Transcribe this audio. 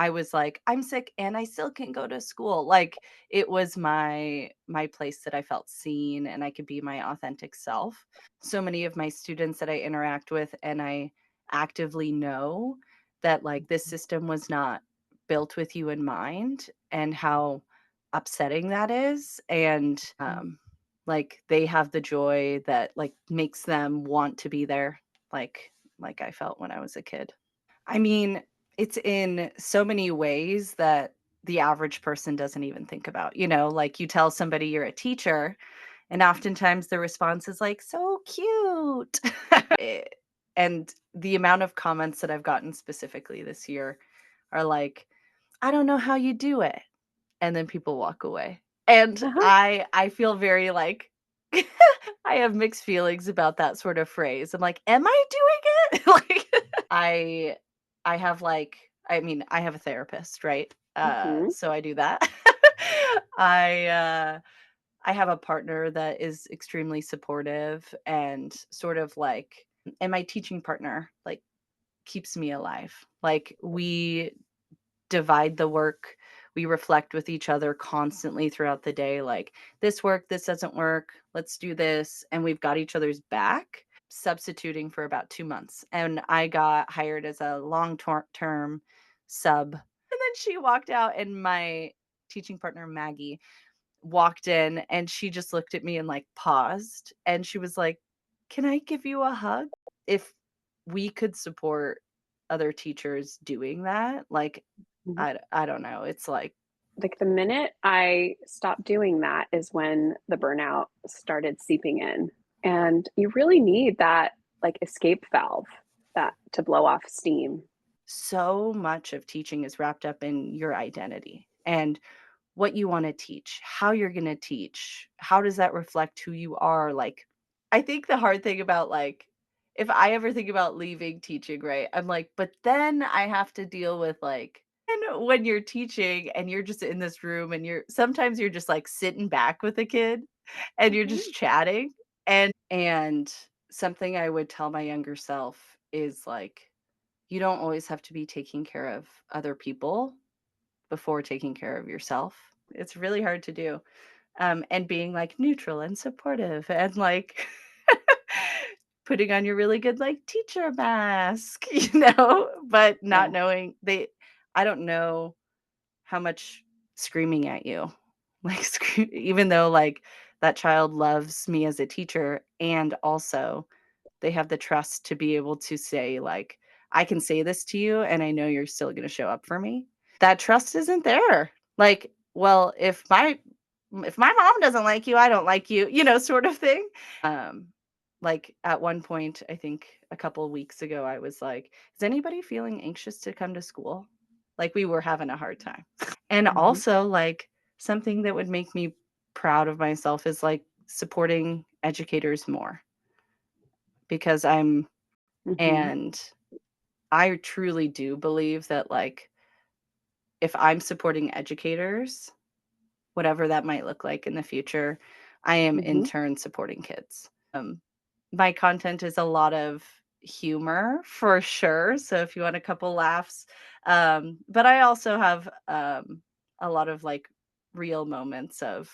I was like, "I'm sick and I still can go to school." Like, it was my place that I felt seen and I could be my authentic self. So many of my students that I interact with and I actively know that, like, this system was not built with you in mind and how upsetting that is, and, like, they have the joy that, like, makes them want to be there, like I felt when I was a kid. I mean, it's in so many ways that the average person doesn't even think about, like, you tell somebody you're a teacher, and oftentimes the response is like, "So cute." Eh, and the amount of comments that I've gotten specifically this year are like, "I don't know how you do it." And then people walk away. And Uh-huh. I feel very, like I have mixed feelings about that sort of phrase. I'm like, "Am I doing it?" Like, I I have, like I mean, I have a therapist, right? Mhm. So I do that. I, uh I have a partner that is extremely supportive and sort of like and my teaching partner, like, keeps me alive. Like, we divide the work. We reflect with each other constantly throughout the day, like, "This worked, this doesn't work, let's do this," and we've got each other's back, substituting for about 2 months, and I got hired as a long term sub, and then she walked out, and my teaching partner, Maggie, walked in, and she just looked at me and, like, paused, and she was like, "Can I give you a hug?" If we could support other teachers doing that, like, Mhm. I don't know, it's like Like, the minute I stopped doing that is when the burnout started seeping in, and you really need that, like, escape valve that to blow off steam. so much of teaching is wrapped up in your identity and what you wanna teach, how you're gonna teach, how does that reflect who you are, like, I think the hard thing about, like if I ever think about leaving teaching, right, I'm like, but then I have to deal with, like and when you're teaching and you're just in this room and you're just, like, sitting back with a kid and you're Mhm, just chatting, and something I would tell my younger self is, like, you don't always have to be taking care of other people before taking care of yourself. It's really hard to do. And being, like, neutral and supportive and, like, putting on your really good, like, teacher mask, but not yeah. knowing I don't know how much screaming at you, like, even though, like, that child loves me as a teacher and also they have the trust to be able to say, like, "I can say this to you, and I know you're still gonna show up for me." That trust isn't there. Like, "Well, if my mom doesn't like you, I don't like you," sort of thing. Um, like, at one point, I think a couple weeks ago, I was like, "Is anybody feeling anxious to come to school?" Like, we were having a hard time. And Mhm, also, like, something that would make me proud of myself is, like, supporting educators more because mhm, and I truly do believe that, like, if I'm supporting educators, whatever that might look like in the future, I am in mhm, turn supporting kids. My content is a lot of humor for sure, so if you want a couple laughs, but I also have, a lot of, like, real moments of